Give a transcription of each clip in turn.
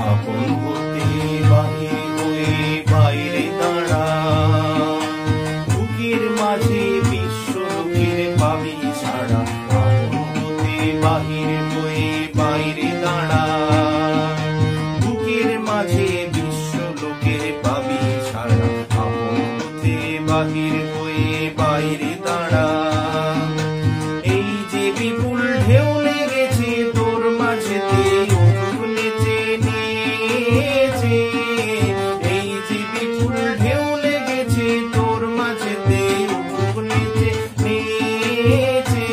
আপন হতে বাহির হয়ে বাইরে দাঁড়া, বুকের মাঝে বিশ্ব লোকের পাবি ছাড়া। আপন হতে বাহির হয়ে বাইরে দাঁড়া, বুকের মাঝে বিশ্ব লোকের পাবি ছাড়া। আপন হতে বাহির হয়ে বাইরে দাঁড়া। এই যে বিপুল ঢেউ লেগেছে তোর মাঝেতে, উঠুক নেচে নেচে। এই যে বিপুল ঢেউ লেগেছে তোর মাঝেতে, উঠুক নেচে নেচে।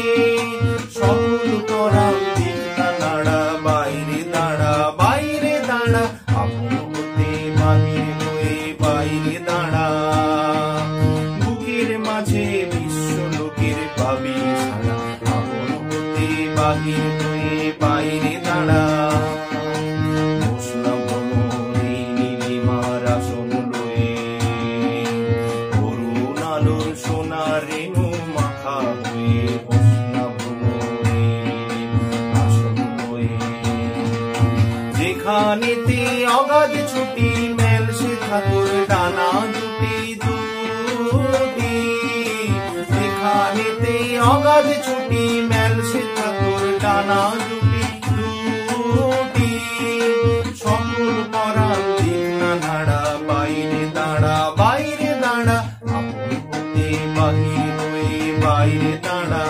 সকল তরাম দিক না নাড়া, বাইরে দাঁড়া বাইরে দাঁড়া। আপন হতে বাহির হয়ে বাইরে দাঁড়া, বুকের মাঝে বিশ্ব লোকের পাবি ছাড়া। আপন হতে বাহির হয়ে বাইরে দাঁড়া। বৈষ্ণব ভ্রমণে নীলিমার আসন লয়ে, অরুণ আলোর সোনা রেণু মাখা হয়ে। বৈষ্ণব ভ্রমণে আসন লয়ে, যেখানেতে অগাধ ছুটি মেল সে ঠাকুর ডানা দুটি দুটি। যেখানেতে অগাধ ছুটি মেল সে ঠাকুর ডানা দুটি দুটি। সকল পরাণ দিক না নাড়া, বাইরে দাঁড়া বাইরে দাঁড়া। আপন হতে বাহির হয়ে বাইরে দাঁড়া।